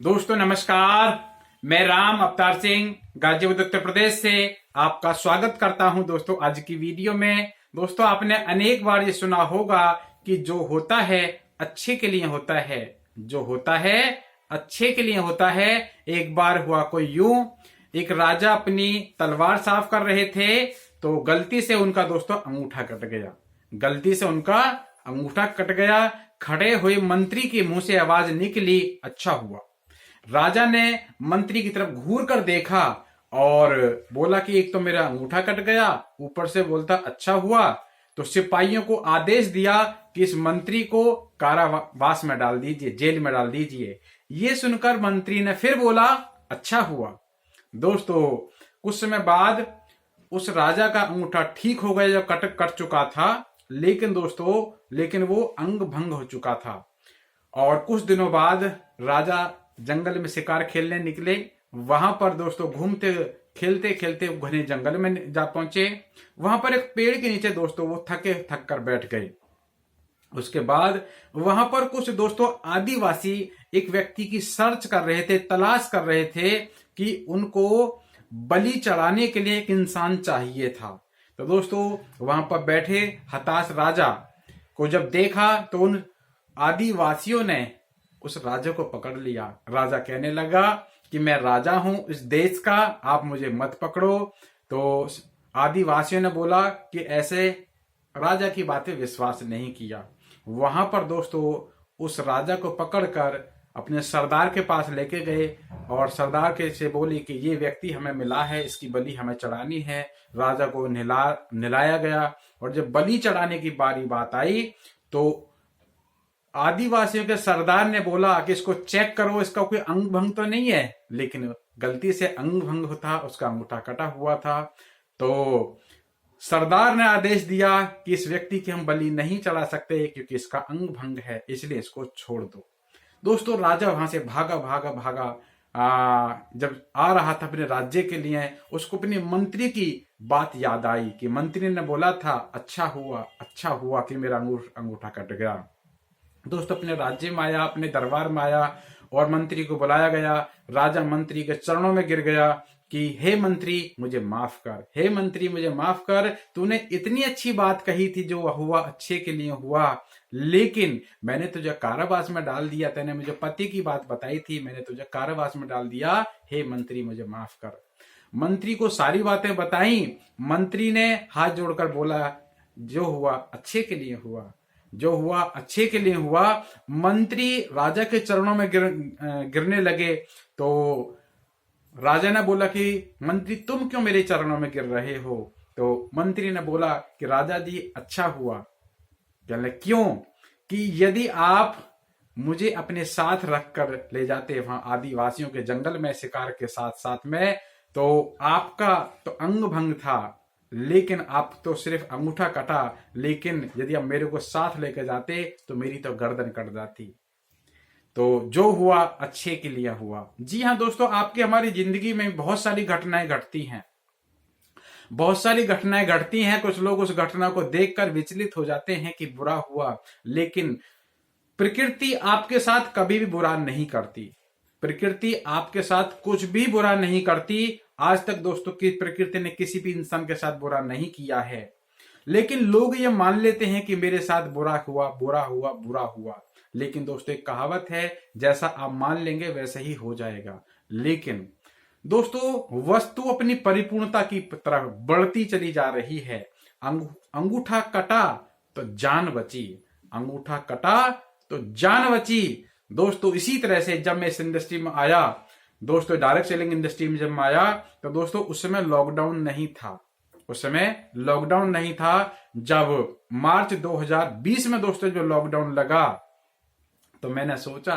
दोस्तों नमस्कार। मैं राम अवतार सिंह गाजीपुर उत्तर प्रदेश से आपका स्वागत करता हूं। दोस्तों आज की वीडियो में दोस्तों आपने अनेक बार ये सुना होगा कि जो होता है अच्छे के लिए होता है, जो होता है अच्छे के लिए होता है। एक बार हुआ कोई यूं, एक राजा अपनी तलवार साफ कर रहे थे तो गलती से उनका दोस्तों अंगूठा कट गया। गलती से उनका अंगूठा कट गया। खड़े हुए मंत्री के मुंह से आवाज निकली, अच्छा हुआ। राजा ने मंत्री की तरफ घूर कर देखा और बोला कि एक तो मेरा अंगूठा कट गया, ऊपर से बोलता अच्छा हुआ। तो सिपाहियों को आदेश दिया कि इस मंत्री को कारावास में डाल दीजिए, जेल में डाल दीजिए। ये सुनकर मंत्री ने फिर बोला अच्छा हुआ। दोस्तों कुछ समय बाद उस राजा का अंगूठा ठीक हो गया जो कट चुका था, लेकिन वो अंग भंग हो चुका था। और कुछ दिनों बाद राजा जंगल में शिकार खेलने निकले। वहां पर दोस्तों घूमते खेलते खेलते घने जंगल में जा पहुंचे। वहां पर एक पेड़ के नीचे दोस्तों वो थक कर बैठ गए। उसके बाद वहां पर कुछ दोस्तों आदिवासी एक व्यक्ति की सर्च कर रहे थे, तलाश कर रहे थे कि उनको बलि चढ़ाने के लिए एक इंसान चाहिए था। तो दोस्तों वहां पर बैठे हताश राजा को जब देखा तो उन आदिवासियों ने उस राजा को पकड़ लिया। राजा कहने लगा कि मैं राजा हूं इस देश का, आप मुझे मत पकड़ो। तो आदिवासियों ने बोला कि ऐसे राजा की बातें विश्वास नहीं किया। वहां पर दोस्तों उस राजा को पकड़कर अपने सरदार के पास लेके गए और सरदार के से बोली कि ये व्यक्ति हमें मिला है, इसकी बलि हमें चढ़ानी है। राजा को निलाया गया और जब बलि चढ़ाने की बात आई तो आदिवासियों के सरदार ने बोला कि इसको चेक करो, इसका कोई अंग भंग तो नहीं है। लेकिन गलती से अंग भंग था, उसका अंगूठा कटा हुआ था। तो सरदार ने आदेश दिया कि इस व्यक्ति की हम बलि नहीं चढ़ा सकते क्योंकि इसका अंग भंग है, इसलिए इसको छोड़ दो। दोस्तों राजा वहां से भागा भागा भागा। जब आ रहा था अपने राज्य के लिए, उसको अपने मंत्री की बात याद आई कि मंत्री ने बोला था अच्छा हुआ कि मेरा अंगूठा कट गया। दोस्तों अपने राज्य में आया, अपने दरबार में आया और मंत्री को बुलाया गया। राजा मंत्री के चरणों में गिर गया कि हे मंत्री मुझे माफ कर, हे मंत्री मुझे माफ कर। तूने इतनी अच्छी बात कही थी, जो हुआ अच्छे के लिए हुआ, लेकिन मैंने तुझे कारावास में डाल दिया। तूने मुझे पति की बात बताई थी, मैंने तुझे कारावास में डाल दिया। हे मंत्री मुझे माफ कर। मंत्री को सारी बातें बताई। मंत्री ने हाथ जोड़कर बोला जो हुआ अच्छे के लिए हुआ, जो हुआ अच्छे के लिए हुआ। मंत्री राजा के चरणों में गिरने लगे। तो राजा ने बोला कि मंत्री तुम क्यों मेरे चरणों में गिर रहे हो? तो मंत्री ने बोला कि राजा जी अच्छा हुआ। कहने क्यों? कि यदि आप मुझे अपने साथ रखकर ले जाते वहां आदिवासियों के जंगल में शिकार के साथ में, तो आपका तो अंग भंग था, लेकिन आप तो सिर्फ अंगूठा कटा। लेकिन यदि आप मेरे को साथ लेकर जाते तो मेरी तो गर्दन कट जाती। तो जो हुआ अच्छे के लिए हुआ। जी हाँ दोस्तों, आपकी हमारी जिंदगी में बहुत सारी घटनाएं घटती हैं, बहुत सारी घटनाएं घटती हैं। कुछ लोग उस घटना को देखकर विचलित हो जाते हैं कि बुरा हुआ, लेकिन प्रकृति आपके साथ कभी भी बुरा नहीं करती। प्रकृति आपके साथ कुछ भी बुरा नहीं करती। आज तक दोस्तों की प्रकृति ने किसी भी इंसान के साथ बुरा नहीं किया है, लेकिन लोग ये मान लेते हैं कि मेरे साथ बुरा हुआ बुरा हुआ बुरा हुआ। लेकिन दोस्तों एक कहावत है, जैसा आप मान लेंगे वैसे ही हो जाएगा। लेकिन दोस्तों वस्तु अपनी परिपूर्णता की तरफ बढ़ती चली जा रही है। अंगूठा कटा तो जान बची, अंगूठा कटा तो जान बची। दोस्तों इसी तरह से जब मैं इस इंडस्ट्री में आया, दोस्तों डायरेक्ट सेलिंग इंडस्ट्री में जब मैं आया तो दोस्तों उस समय लॉकडाउन नहीं था। उस समय लॉकडाउन नहीं था। जब मार्च 2020 में दोस्तों जो लॉकडाउन लगा तो मैंने सोचा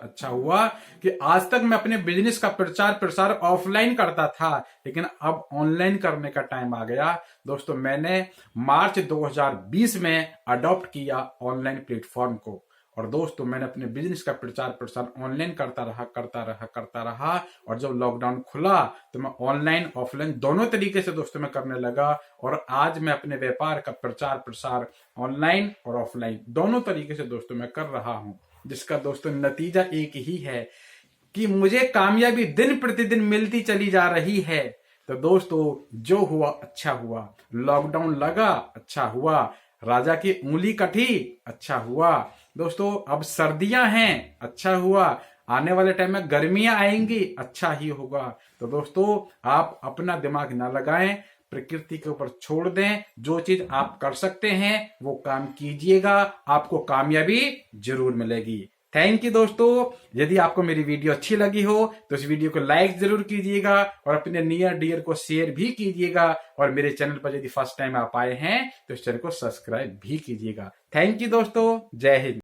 अच्छा हुआ कि आज तक मैं अपने बिजनेस का प्रचार प्रसार ऑफलाइन करता था, लेकिन अब ऑनलाइन करने का टाइम आ गया। दोस्तों मैंने मार्च 2020 में अडॉप्ट किया ऑनलाइन प्लेटफॉर्म को, और दोस्तों मैंने अपने बिजनेस का प्रचार प्रसार ऑनलाइन करता रहा। और जब लॉकडाउन खुला तो मैं ऑनलाइन ऑफलाइन दोनों तरीके से दोस्तों मैं करने लगा। और आज मैं अपने व्यापार का प्रचार प्रसार ऑनलाइन और ऑफलाइन दोनों तरीके से दोस्तों मैं कर रहा हूं। जिसका दोस्तों नतीजा एक ही है कि मुझे कामयाबी दिन प्रतिदिन मिलती चली जा रही है। तो दोस्तों जो हुआ अच्छा हुआ, लॉकडाउन लगा अच्छा हुआ, राजा की उंगली कटी अच्छा हुआ, दोस्तों अब सर्दियां हैं अच्छा हुआ, आने वाले टाइम में गर्मियां आएंगी अच्छा ही होगा। तो दोस्तों आप अपना दिमाग ना लगाएं, प्रकृति के ऊपर छोड़ दें, जो चीज आप कर सकते हैं वो काम कीजिएगा, आपको कामयाबी जरूर मिलेगी। थैंक यू दोस्तों। यदि आपको मेरी वीडियो अच्छी लगी हो तो इस वीडियो को लाइक जरूर कीजिएगा और अपने नियर डियर को शेयर भी कीजिएगा, और मेरे चैनल पर यदि फर्स्ट टाइम आप आए हैं तो इस चैनल को सब्सक्राइब भी कीजिएगा। थैंक यू दोस्तों, जय हिंद।